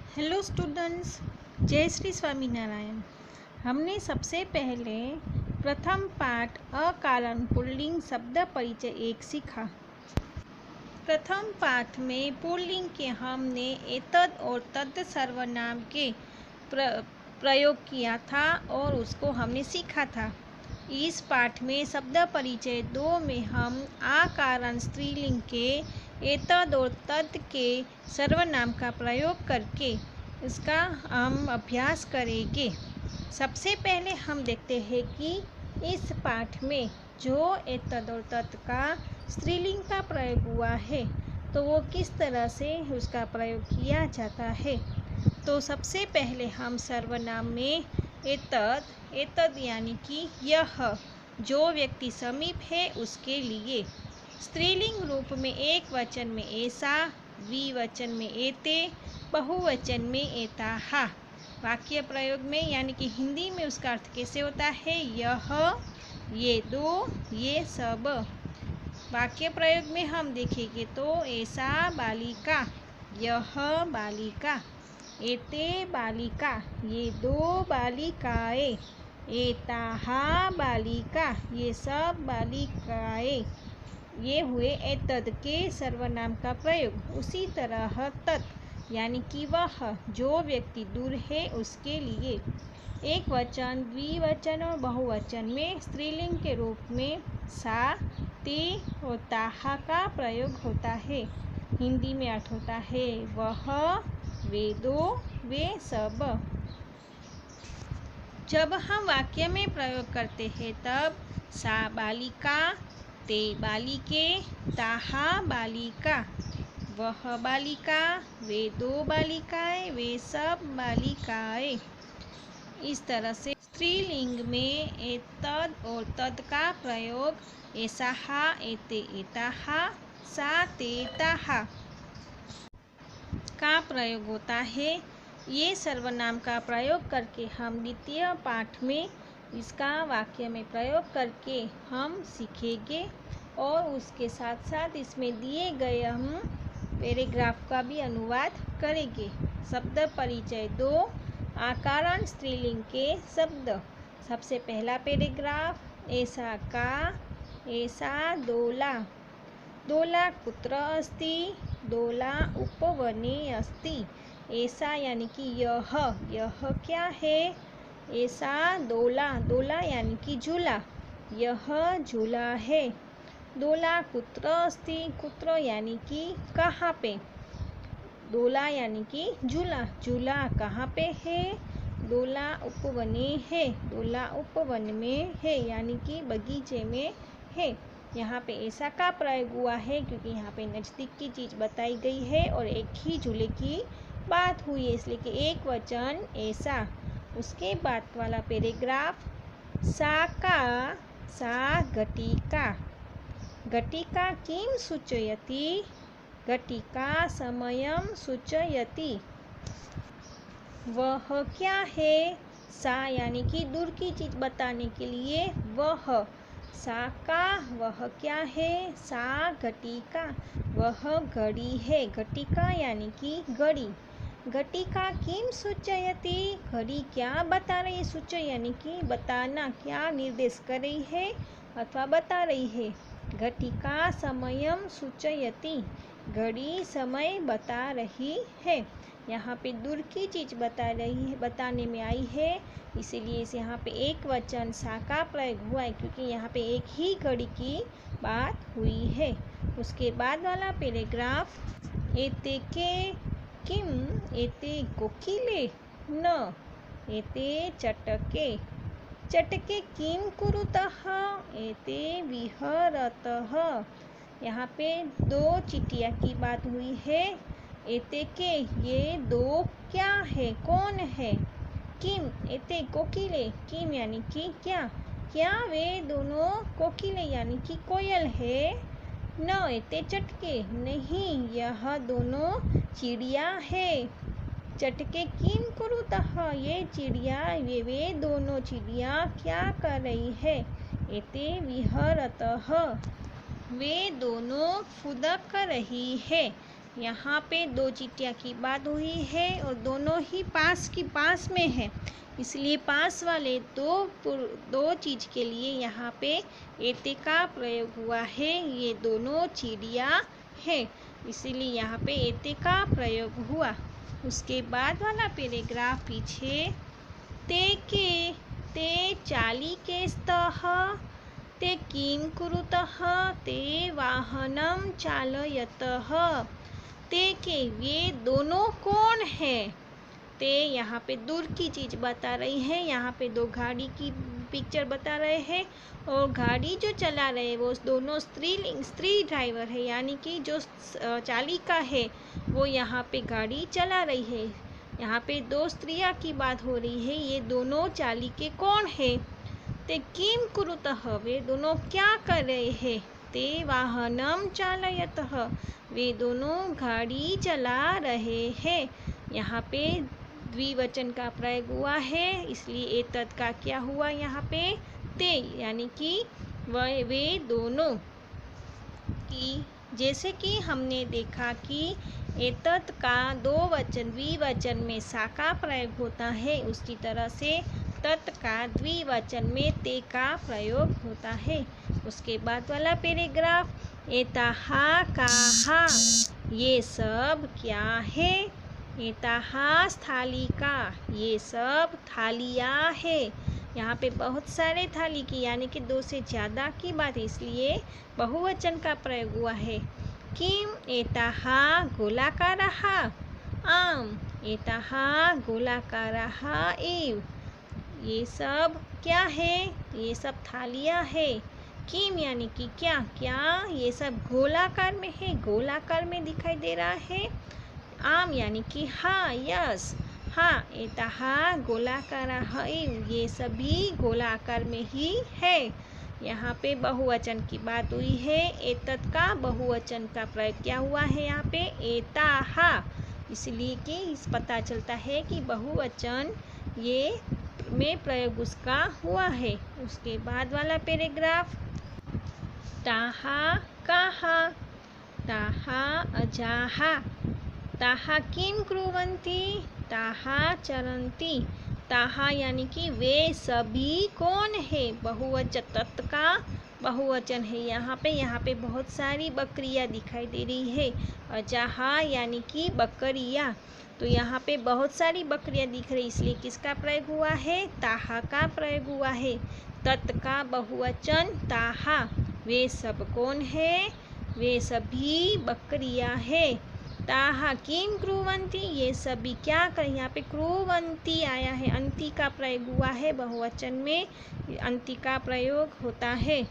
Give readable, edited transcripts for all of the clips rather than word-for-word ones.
Hello students, जय श्री स्वामीनारायण। हमने सबसे पहले प्रथम पाठ अकारण पुल्लिंग शब्द परिचय 1 सीखा। प्रथम पाठ में पुल्लिंग के हमने एतद और तद सर्वनाम के प्रयोग किया था और उसको हमने सीखा था। इस पाठ में शब्द परिचय 2 में हम आकारण स्त्रीलिंग के एतद और तद के सर्वनाम का प्रयोग करके इसका हम अभ्यास करेंगे। सबसे पहले हम देखते हैं कि इस पाठ में जो एतद और तद का स्त्रीलिंग का प्रयोग हुआ है तो वो किस तरह से उसका प्रयोग किया जाता है। तो सबसे पहले हम सर्वनाम में एतद यानी कि यह, जो व्यक्ति समीप है उसके लिए। स्त्रीलिंग रूप में एक वचन में ऐसा, द्विवचन में एते, बहुवचन में एताहा। वाक्य प्रयोग में यानी कि हिंदी में उसका अर्थ कैसे होता है? यह, ये दो, ये सब। वाक्य प्रयोग में हम देखेंगे तो ऐसा बालिका, यह बालिका, एते बालिका, ये दो बालिकाएं, एताहा बालिका, ये सब बालिकाएं। ये हुए एतद के सर्वनाम का प्रयोग। उसी तरह तत् यानी कि वह, जो व्यक्ति दूर है उसके लिए। एक वचन, द्विवचन और बहुवचन में स्त्रीलिंग के रूप में सा, ते और ताहा का प्रयोग होता है। हिंदी में अर्थ होता है वह, वे दो, वे सब। जब हम वाक्य में प्रयोग करते हैं तब सा बालिका, ते बालिके, ताहा बालिका, वह बालिका, वे दो बालिकाएं, वे सब बालिकाएं। इस तरह से स्त्रीलिंग में एतद और तद का प्रयोग ऐसाहा, एते एताहा, सा ते ताहा का प्रयोग होता है। ये सर्वनाम का प्रयोग करके हम द्वितीय पाठ में इसका वाक्य में प्रयोग करके हम सीखेंगे और उसके साथ साथ इसमें दिए गए हम पैराग्राफ का भी अनुवाद करेंगे। शब्द परिचय 2, आकारण स्त्रीलिंग के शब्द। सबसे पहला पैराग्राफ, ऐसा का, ऐसा दोला, दोला कुत्र अस्ति, दोला उपवने अस्ति। ऐसा यानी कि यह, यह क्या है? ऐसा दोला, दोला यानी कि झूला, यह झूला है। दोला कुत्र अस्ति, कुत्र यानी कि कहाँ पे। दोला यानी कि झूला, झूला कहाँ पे है? दोला उपवने है, दोला उपवन में है यानी कि बगीचे में है। यहाँ पे ऐसा का प्रयोग हुआ है क्योंकि यहाँ पे नज़दीक की चीज़ बताई गई है और एक ही झूले की बात हुई है, इसलिए कि एक वचन ऐसा। उसके बाद वाला पैराग्राफ, सा का, सा घटिका, घटिका किम सूचयति, घटिका समयं सूचयति। वह क्या है? सा यानी कि दूर की चीज़ बताने के लिए वह। सा का, वह क्या है? सा घटिका, वह घड़ी है। घटिका यानी कि घड़ी। घटिका किम सूचयति, घड़ी क्या बता रही है? सूचय यानी कि बताना, क्या निर्देश कर रही है अथवा बता रही है। घटिका समयं सूचयति, घड़ी समय बता रही है। यहाँ पे दूर की चीज़ बता रही है, बताने में आई है, इसीलिए इस यहाँ पे एक वचन सा का प्रयोग हुआ है क्योंकि यहाँ पे एक ही घड़ी की बात हुई है। उसके बाद वाला पैराग्राफ, एते के किम, एते कोकिले न, एते चटके, चटके किम कुरुतः, एते विहरतः। यहाँ पे दो चिटिया की बात हुई है। एते के, ये दो क्या है, कौन है? किम, एते कोकिले, किम यानी कि क्या, क्या वे दोनों कोकिले यानी कि कोयल है? न एते चटके, नहीं यह दोनों चिड़िया है। चटके किम कुरुतः, ये चिड़िया, वे दोनों चिड़िया क्या कर रही है? एते विहरतः, वे दोनों फुदक रही है। यहाँ पे दो चींटियाँ की बात हुई है और दोनों ही पास में है, इसलिए पास वाले दो चीज़ के लिए यहाँ पे एते का प्रयोग हुआ है। ये दोनों चिड़िया है, इसीलिए यहाँ पे एते का प्रयोग हुआ। उसके बाद वाला पैराग्राफ पीछे, ते चाली के स्तः ते किं कुरुतः ते वाहनं चालयतः। ते के ये दोनों कौन है? ते यहाँ पे दूर की चीज़ बता रही है, यहाँ पे दो गाड़ी की पिक्चर बता रहे हैं और गाड़ी जो चला रहे वो दोनों स्त्री ड्राइवर है, यानी कि जो चालिका है वो यहाँ पे गाड़ी चला रही है। यहाँ पे दो स्त्रियाँ की बात हो रही है, ये दोनों चालिके कौन है? ते किं कुरुतः वे दोनों क्या कर रहे हैं? ते वाहनम चालयतः वे दोनों गाड़ी चला रहे हैं। यहाँ पे द्विवचन का प्रयोग हुआ है, इसलिए एतत् का क्या हुआ यहाँ पे? ते, यानी कि वे दोनों की। जैसे कि हमने देखा कि एतत् का द्विवचन में सा का प्रयोग होता है, उसी तरह से तत् का द्विवचन में ते का प्रयोग होता है। उसके बाद वाला पैराग्राफ, एताहा काहा ये सब क्या है? एताहा स्थालिका ये सब थालियाँ है। यहाँ पे बहुत सारे थाली की यानी कि दो से ज़्यादा की बात है, इसलिए बहुवचन का प्रयोग हुआ है। किम एताहा गोलाकारः आम एताहा गोलाकारः एव ये सब क्या है? ये सब थालियाँ है। किम यानी कि क्या, ये सब गोलाकार में है, गोलाकार में दिखाई दे रहा है। आम यानी कि हाँ, यस, हाँ, एताहा गोलाकारः एव ये सभी गोलाकार में ही है। यहाँ पे बहुवचन की बात हुई है, एतत् का बहुवचन का प्रयोग क्या हुआ है यहाँ पे? एताहा, इसलिए कि पता चलता है कि बहुवचन ये में प्रयोग उसका हुआ है। उसके बाद वाला पैराग्राफ, ताहा काहा ताहा अजाहा ताहा किं कुर्वन्ति ताहा चरन्ति। ताहा यानी कि वे सभी कौन है? बहुवचन, तत् का बहुवचन है। यहाँ पे बहुत सारी बकरियाँ दिखाई दे रही है। अजाहा यानी कि बकरियाँ, तो यहाँ पे बहुत सारी बकरियाँ दिख रही, इसलिए किसका प्रयोग हुआ है? ताहा का प्रयोग हुआ है। तत् का बहुवचन ताहा, वे सब कौन है? वे सभी बकरियाँ है। ताहा किं कुर्वन्ति ये सभी क्या कर, यहाँ पे कुर्वन्ति आया है, अंति का प्रयोग हुआ है, बहुवचन में अंति का प्रयोग होता है।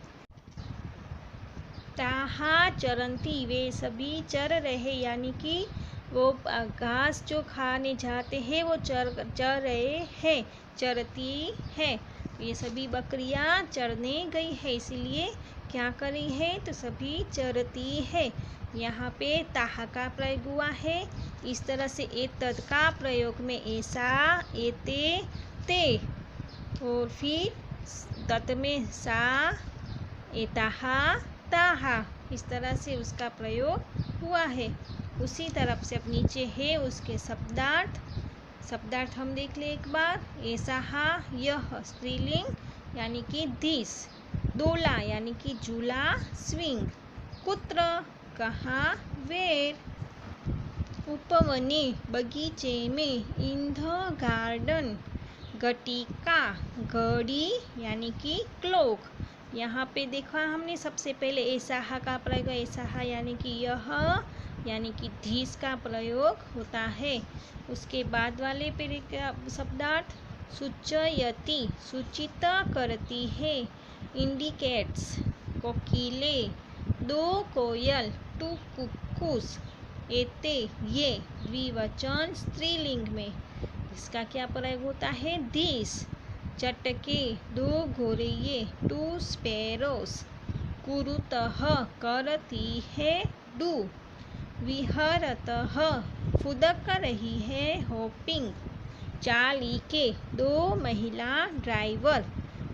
ताहा चरन्ति वे सभी चर रहे, यानी कि वो घास जो खाने जाते हैं वो चर रहे हैं, चरती है। ये सभी बकरियां चरने गई है, इसीलिए क्या कर रही है? तो सभी चरती है। यहाँ पे ताहा का प्रयोग हुआ है। इस तरह से एतत् का प्रयोग में ऐसा, एते, ते और फिर तत् में सा, एताहा, ताहा, इस तरह से उसका प्रयोग हुआ है। उसी तरफ से अब नीचे है उसके शब्दार्थ हम देख ले एक बार। ऐसा यह स्त्रीलिंग यानी कि दिस, दोला यानी कि झूला स्विंग, कुत्र कहाँ वेर, उपवने बगीचे में, इन द गार्डन, घटिका घड़ी यानी कि क्लॉक। यहाँ पे देखा हमने सबसे पहले ऐसा का प्रयोग, ऐसा यानी कि यह यानी कि धीस का प्रयोग होता है। उसके बाद वाले शब्दार्थ, सूचयति सूचित करती है, इंडिकेट्स कोकिले, दो कोयल टू कुक्कुस, एते ये द्विवचन स्त्रीलिंग में, इसका क्या प्रयोग होता है? दिस, चटके दो गौरैये टू स्पैरोस, कुरुतः करती है, डू, विहरतः फुदक रही है, होपिंग, चालिके दो महिला ड्राइवर,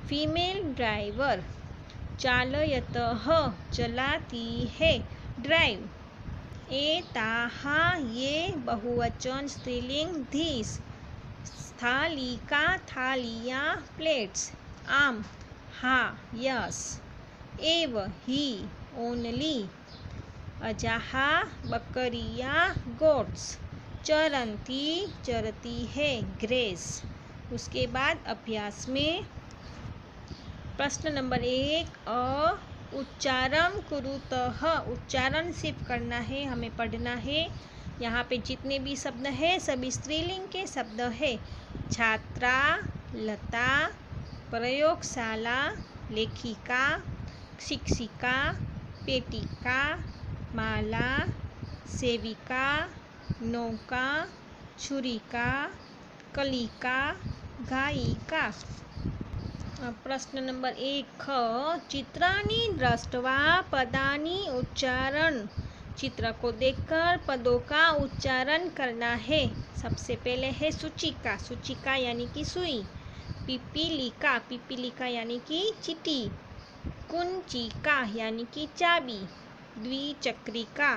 फीमेल ड्राइवर, चालयतः चलाती है, ड्राइव, एताः ये बहुवचन स्त्रीलिंग धीस। स्थालिका थालियाँ प्लेट्स। आम हा यस। एव ही ओनली। अजहा बकरियाँ गोट्स। चरंती चरती है ग्रेस। उसके बाद अभ्यास में प्रश्न नंबर 1 उच्चारण कुरुतः। उच्चारण सिर्फ करना है, हमें पढ़ना है। यहाँ पे जितने भी शब्द है सभी स्त्रीलिंग के शब्द है। छात्रा, लता, प्रयोगशाला, लेखिका, शिक्षिका, पेटिका, माला, सेविका, नौका, छुरिका, कलिका, गायिका। प्रश्न नंबर 1 चित्राणि दृष्ट्वा पदानि उच्चारण। चित्र को देखकर पदों का उच्चारण करना है। सबसे पहले है सूचिका। सूचिका यानी कि सुई। पिपीलिका। पिपीलिका यानी कि चींटी। कुंचिका यानी कि चाबी। द्विचक्रिका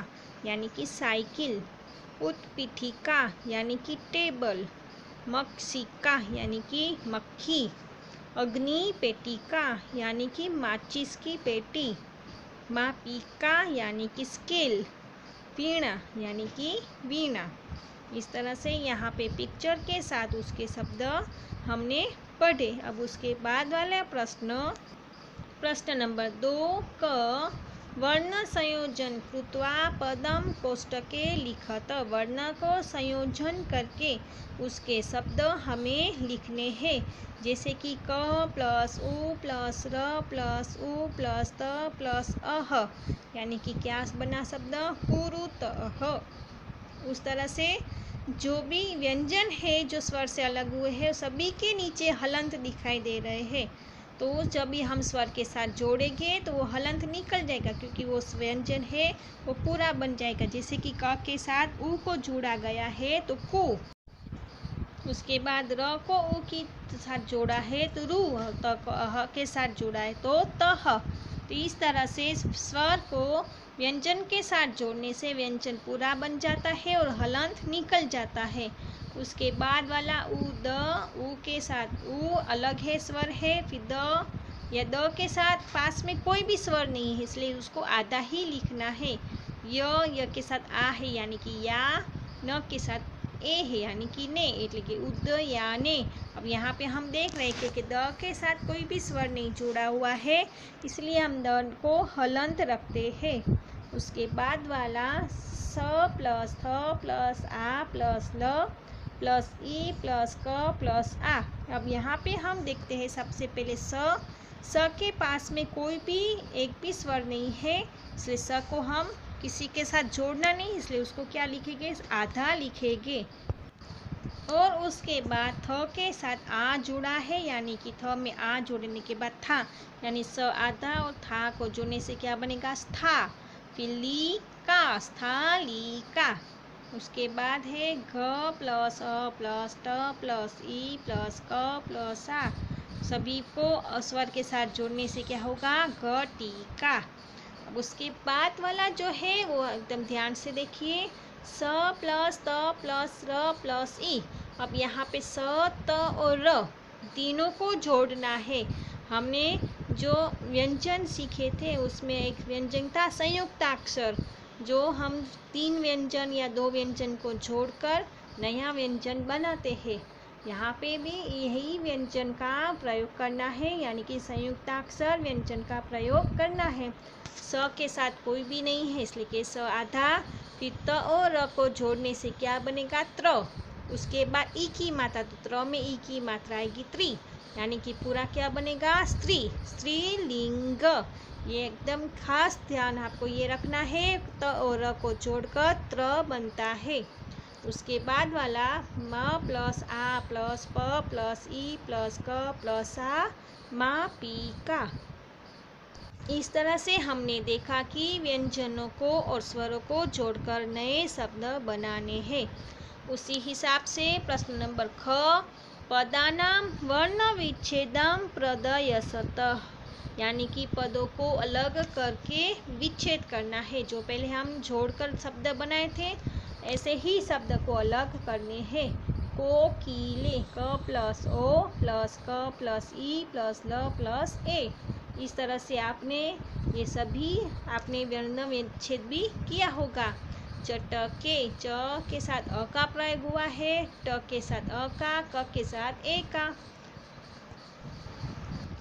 यानी कि साइकिल। उत्पीठिका यानी कि टेबल। मक्षिका यानी कि मक्खी। अग्नि पेटिका यानी कि माचिस की पेटी। मापिका यानी कि स्केल। वीणा यानी कि वीणा। इस तरह से यहाँ पे पिक्चर के साथ उसके शब्द हमने पढ़े। अब उसके बाद वाला प्रश्न नंबर 2 क वर्ण संयोजन कृत्वा पदम कोष्टके लिखत। वर्ण को संयोजन करके उसके शब्द हमें लिखने हैं। जैसे कि क प्लस उ प्लस र प्लस उ प्लस त प्लस अह, यानी कि क्या बना शब्द कुरुतः। उस तरह से जो भी व्यंजन है जो स्वर से अलग हुए हैं सभी के नीचे हलंत दिखाई दे रहे हैं। तो जब भी हम स्वर के साथ जोड़ेंगे तो वो हलंत निकल जाएगा, क्योंकि वो व्यंजन है वो पूरा बन जाएगा। जैसे कि क के साथ उ को जोड़ा गया है तो कु। उसके बाद र को उ के साथ जोड़ा है तो रु। त को अह के साथ जोड़ा है तो तह। तो इस तरह से स्वर को व्यंजन के साथ जोड़ने से व्यंजन पूरा बन जाता है और हलंत निकल जाता है। उसके बाद वाला उ द। उ के साथ उ अलग है स्वर है, फिर द या द के साथ पास में कोई भी स्वर नहीं है, इसलिए उसको आधा ही लिखना है। य के साथ आ है यानी कि या। न के साथ ए है यानी कि ने, એટલે કે उद या ने। अब यहाँ पे हम देख रहे हैं कि द के साथ कोई भी स्वर नहीं जुड़ा हुआ है, इसलिए हम द को हलंत रखते हैं। उसके बाद वाला स प्लस थ प्लस आ प्लस ल प्लस ई प्लस क प्लस आ। अब यहाँ पे हम देखते हैं सबसे पहले स के पास में कोई भी एक भी स्वर नहीं है, इसलिए स को हम किसी के साथ जोड़ना नहीं, इसलिए उसको क्या लिखेंगे, आधा लिखेंगे। और उसके बाद थ के साथ आ जुड़ा है, यानी कि थ में आ जोड़ने के बाद था, यानी स आधा और था को जोड़ने से क्या बनेगा, स्था। फिर ली का, स्थालिका। उसके बाद है घ प्लस अ प्लस ट प्लस ई प्लस क प्लस आ। सभी को स्वर के साथ जोड़ने से क्या होगा, घटिका। अब उसके बाद वाला जो है वो एकदम ध्यान से देखिए, स प्लस त प्लस र प्लस ई। अब यहाँ पे स त और र तीनों को जोड़ना है। हमने जो व्यंजन सीखे थे उसमें एक व्यंजन था संयुक्ताक्षर, जो हम 3 व्यंजन या 2 व्यंजन को जोड़कर नया व्यंजन बनाते हैं। यहाँ पे भी यही व्यंजन का प्रयोग करना है, यानी कि संयुक्ताक्षर व्यंजन का प्रयोग करना है। स के साथ कोई भी नहीं है, इसलिए कि स आधा। फिर त और र को जोड़ने से क्या बनेगा, त्र। उसके बाद ई की मात्रा, तो त्र में ई की मात्रा आएगी त्रि, यानी कि पूरा क्या बनेगा, स्त्री, स्त्रीलिंग। ये एकदम खास ध्यान आपको ये रखना है, त और र को जोड़कर त्र बनता है। उसके बाद वाला म प्लस आ प्लस प प्लस ई प्लस क प्लस आ, मापिका। इस तरह से हमने देखा कि व्यंजनों को और स्वरों को जोड़कर नए शब्द बनाने हैं। उसी हिसाब से प्रश्न नंबर ख, पदानां वर्ण विच्छेदं प्रदर्शयतः। यानी कि पदों को अलग करके विच्छेद करना है। जो पहले हम जोड़कर शब्द बनाए थे ऐसे ही शब्द को अलग करने हैं। कोकिले, क प्लस ओ प्लस क प्लस ई प्लस ल प्लस ए। इस तरह से आपने ये सभी आपने वर्ण विच्छेद भी किया होगा। चटके, च के साथ अ का प्रयोग हुआ है, ट के साथ अ का, क के साथ ए का।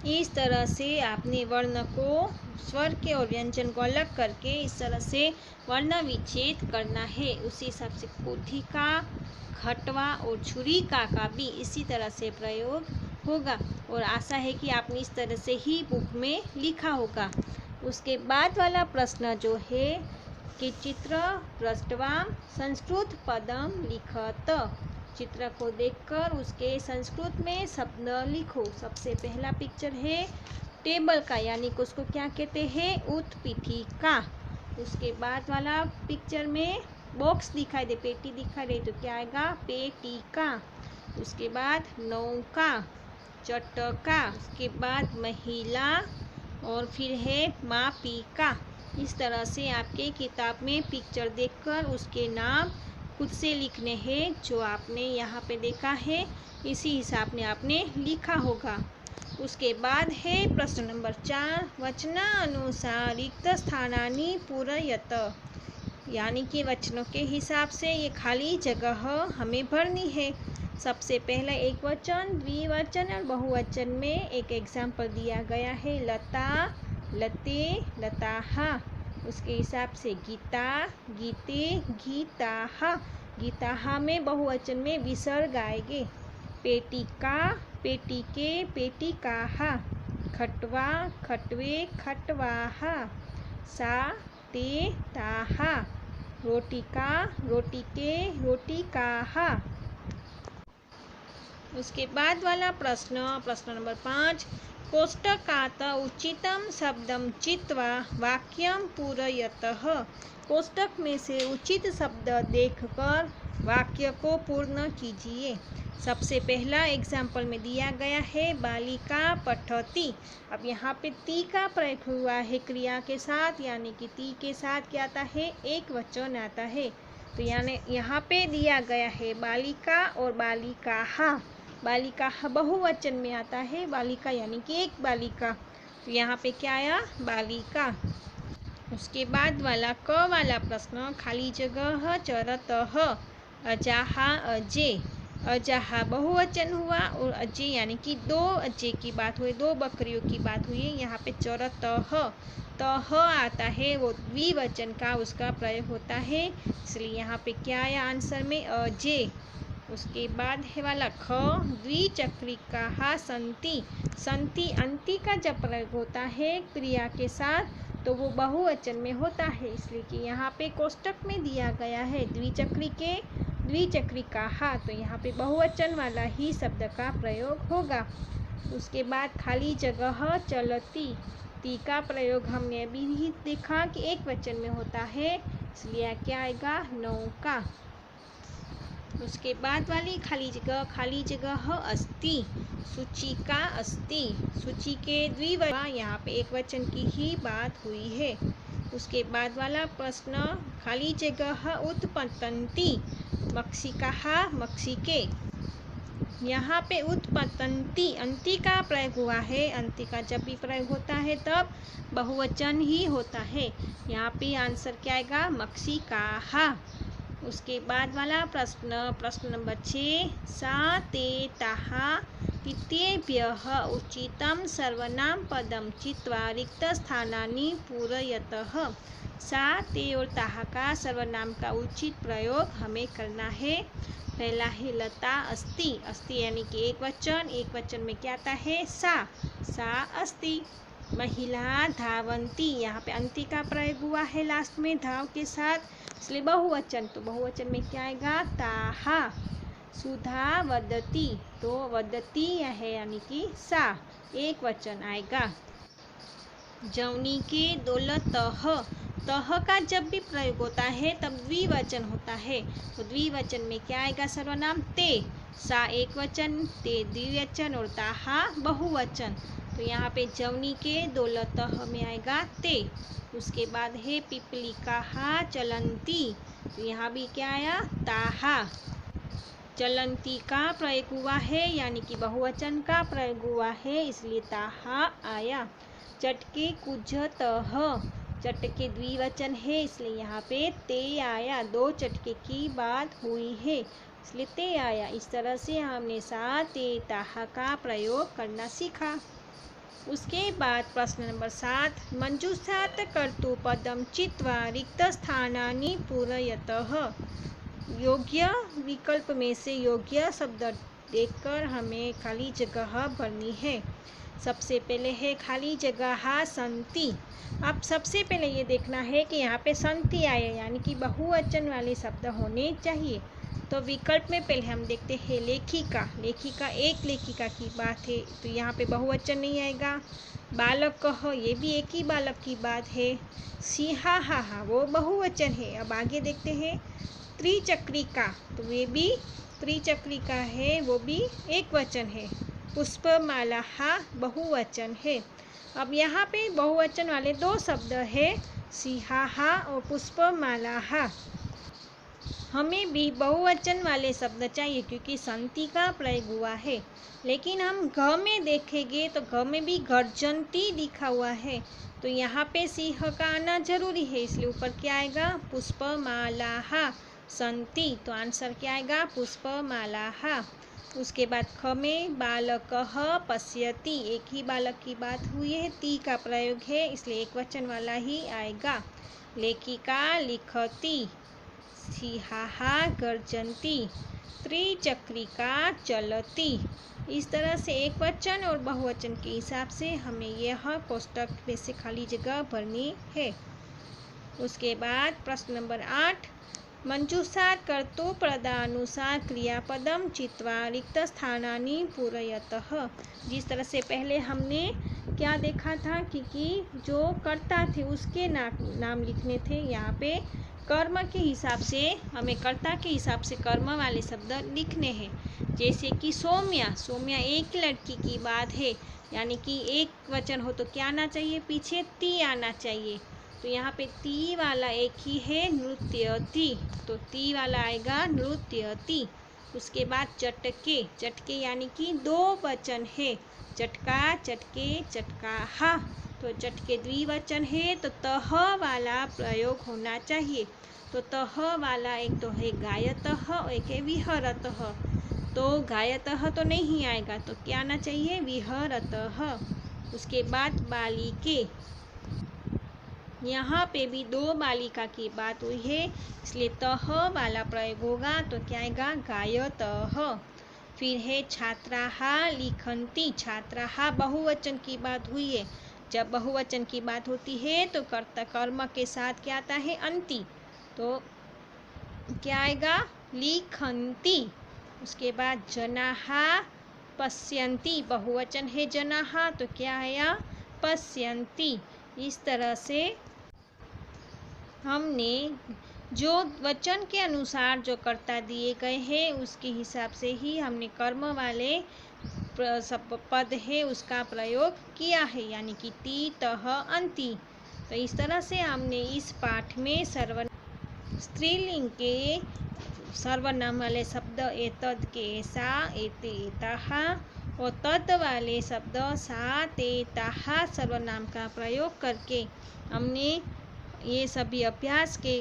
इस तरह से आपने वर्ण को स्वर के और व्यंजन को अलग करके इस तरह से वर्ण विच्छेद करना है। उसी हिसाब से कोठिका, खटवा और छुरिका का भी इसी तरह से प्रयोग होगा और आशा है कि आपने इस तरह से ही बुक में लिखा होगा। उसके बाद वाला प्रश्न जो है कि चित्र दृष्ट्वा संस्कृत पदम लिखत। चित्र को देखकर उसके संस्कृत में शब्द लिखो। सबसे पहला पिक्चर है टेबल का, यानी कि उसको क्या कहते हैं, उत्पीठिका। उसके बाद वाला पिक्चर में बॉक्स दिखाई दे, पेटी दिखाई दे तो क्या आएगा, पेटिका। उसके बाद नौका, चटका। उसके बाद महिला और फिर है मापिका। इस तरह से आपके किताब में पिक्चर देखकर उसके नाम खुद से लिखने हैं। जो आपने यहाँ पे देखा है इसी हिसाब ने आपने लिखा होगा। उसके बाद है प्रश्न नंबर 4, वचनानुसार रिक्त स्थानानि पूरयत। यानी कि वचनों के हिसाब से ये खाली जगह हमें भरनी है। सबसे पहला एक वचन, द्विवचन और बहुवचन में एक एग्जाम्पल दिया गया है, लता, लते, लताहा। उसके हिसाब से गीता, गीते, गीताहा। गीताहा में बहुवचन में विसर्ग आएंगे। पेटिका, पेटिके, पेटिकाहा। खटवा, खटवे, खटवाहा। सा, ते, ताहा। रोटिका, रोटिके, रोटिकाहा। उसके बाद वाला प्रश्न नंबर 5, कोष्टकात उचितं शब्दं चित्वा वाक्यं पूरयतः। कोष्टक में से उचित शब्द देखकर वाक्य को पूर्ण कीजिए। सबसे पहला एग्जाम्पल में दिया गया है बालिका पठति। अब यहाँ पे ती का प्रयोग हुआ है क्रिया के साथ, यानी कि ती के साथ क्या आता है, एक वचन आता है। तो यानी यहाँ पे दिया गया है बालिका और बालिकाहा। बालिका बहुवचन में आता है, बालिका यानी कि एक बालिका। तो यहाँ पे क्या आया, बालिका। उसके बाद वाला क वाला प्रश्न, खाली जगह चरतः। अजाहा, अजे। अजाहा बहुवचन हुआ और अजे यानी कि दो अजे की बात हुई, दो बकरियों की बात हुई। यहाँ पे चरतः, तह आता है वो द्विवचन का उसका प्रयोग होता है, इसलिए यहाँ पे क्या आया आंसर में, अजे। उसके बाद है वाला ख, द्विचक्रिकाः सन्ति। सन्ति अंति का जब प्रयोग होता है क्रिया के साथ तो वो बहुवचन में होता है, इसलिए कि यहाँ पे कोष्टक में दिया गया है द्विचक्रिके, द्विचक्रिकाः, तो यहाँ पे बहुवचन वाला ही शब्द का प्रयोग होगा। उसके बाद खाली जगह चलती। ती का प्रयोग हमने अभी ही देखा कि एक वचन में होता है, इसलिए क्या आएगा, नौका। उसके बाद वाली खाली जगह अस्ति। सूचिका अस्ति। सूची के द्विवचन, यहाँ पे एक वचन की ही बात हुई है। उसके बाद वाला प्रश्न, खाली जगह उत्पतन्ति। मक्षिकाः, मक्षिके। यहाँ पे उत्पतन्ति अंति का प्रयोग हुआ है। अंति का जब भी प्रयोग होता है तब बहुवचन ही होता है। यहाँ पे आंसर क्या आएगा, मक्षिकाः। उसके बाद वाला प्रश्न नंबर 6, सा, ते, ताहा इत्येभ्यः उचितं सर्वनाम पदं चित्वा रिक्तस्थानानि पूरयतः। सा, ते और ताहा का सर्वनाम का उचित प्रयोग हमें करना है। पहला है लता अस्ति। अस्ति यानी कि एक वचन में क्या आता है, सा अस्ति। महिला धावन्ति, यहाँ पे अंति का प्रयोग हुआ है लास्ट में धाव के साथ, इसलिए बहुवचन, तो बहुवचन में क्या आएगा, ताहा। सुधा वदति, तो वदति है यानी कि सा, एक वचन आएगा। जौनी के दौलतः। तह का जब भी प्रयोग होता है तब द्विवचन होता है, तो द्विवचन में क्या आएगा सर्वनाम, ते। सा एक वचन, ते द्विवचन और ताहा बहुवचन। तो यहाँ पे जवनी के दौलत में आएगा ते। उसके बाद है पिपली का हा चलंती, तो यहाँ भी क्या आया ताहा। चलंती का प्रयोग हुआ है यानी कि बहुवचन का प्रयोग हुआ है, इसलिए ताहा आया। चटके कुछ तह, चटके द्विवचन है इसलिए यहाँ पे ते आया। दो चटके की बात हुई है इसलिए ते आया। इस तरह से हमने सा ते ताहा का प्रयोग करना सीखा। उसके बाद प्रश्न नंबर 7, मंजूषात् कर्तृपदं चित्वा रिक्तस्थानानि पूरयतः। योग्य विकल्प में से योग्य शब्द देखकर हमें खाली जगह भरनी है। सबसे पहले है खाली जगह संति। अब सबसे पहले ये देखना है कि यहाँ पे संति आए यानी कि बहुवचन वाले शब्द होने चाहिए। तो विकल्प में पहले हम देखते हैं लेखिका। लेखिका एक लेखिका की बात है तो यहाँ पे बहुवचन नहीं आएगा। बालक कह, ये भी एक ही बालक की बात है। सिंहा हा वो बहुवचन है। अब आगे देखते हैं त्रिचक्रिका, तो वे भी त्रिचक्रिका है, वो भी एक वचन है। पुष्पमाला हा बहुवचन है। अब यहाँ पे बहुवचन वाले दो शब्द है, सिंहा और पुष्पमाला। हमें भी बहुवचन वाले शब्द चाहिए क्योंकि संति का प्रयोग हुआ है। लेकिन हम घ में देखेंगे तो घ में भी गर्जंती लिखा हुआ है, तो यहाँ पे सिंह का आना जरूरी है, इसलिए ऊपर क्या आएगा पुष्पमाला संति। तो आंसर क्या आएगा पुष्पमाला। उसके बाद ख में बालक पश्यति, एक ही बालक की बात हुई है, ती का प्रयोग है इसलिए एक वचन वाला ही आएगा। लेखिका लिखति, सिंहा गर्जन्ति, त्रिचक्रिका चलती। इस तरह से एक वचन और बहुवचन के हिसाब से हमें यह कोष्टक में से खाली जगह भरनी है। उसके बाद प्रश्न नंबर 8, मंजूषात् कर्तृपदानुसार क्रियापदम चित्वा रिक्तस्थानानि पूरयतः। जिस तरह से पहले हमने क्या देखा था कि जो कर्ता थे उसके नाम लिखने थे, यहाँ पे कर्म के हिसाब से हमें कर्ता के हिसाब से कर्म वाले शब्द लिखने हैं। जैसे कि सौम्या, सौम्या एक लड़की की बात है यानी कि एक वचन हो तो क्या आना चाहिए पीछे ती आना चाहिए। तो यहाँ पे ती वाला एक ही है नृत्यति, तो ती वाला आएगा नृत्यति। उसके बाद चटके, चटके यानी कि दो वचन है, चटका चटके चटका। तो चटके द्विवचन है तो तह वाला प्रयोग होना चाहिए। तो तह वाला एक तो है गायतः और एक है विहरतः। तो गायतः तो नहीं आएगा तो क्या आना चाहिए विहरतः। उसके बाद बालिके, यहाँ पे भी दो बालिका की बात हुई है इसलिए तह वाला प्रयोग होगा तो क्या आएगा गायतः। फिर है छात्राहा लिखन्ति, छात्राहा बहुवचन की बात हुई है। जब बहुवचन की बात होती है तो कर्ता कर्म के साथ क्या आता है अंति, तो क्या आएगा लिखन्ति। उसके बाद जनाहा पश्यन्ति, बहुवचन है जनाहा तो क्या आया पश्यन्ति। इस तरह से हमने जो वचन के अनुसार जो कर्ता दिए गए हैं उसके हिसाब से ही हमने कर्म वाले पद है उसका प्रयोग किया है यानी कि ती तह अंति। तो इस तरह से हमने इस पाठ में स्त्रीलिंग के सर्वनाम वाले शब्द एतद के सा एते एताः और तद वाले शब्द सा ते ताः सर्वनाम का प्रयोग करके हमने ये सभी अभ्यास के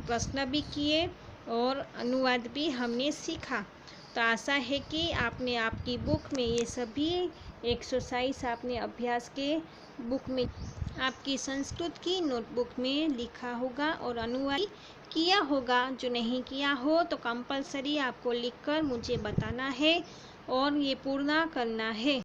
प्रश्न भी किए और अनुवाद भी हमने सीखा। तो आशा है कि आपने आपकी बुक में ये सभी एक्सरसाइज आपने अभ्यास के बुक में आपकी संस्कृत की नोटबुक में लिखा होगा और अनुवाद किया होगा। जो नहीं किया हो तो कंपलसरी आपको लिखकर मुझे बताना है और ये पूर्ण करना है।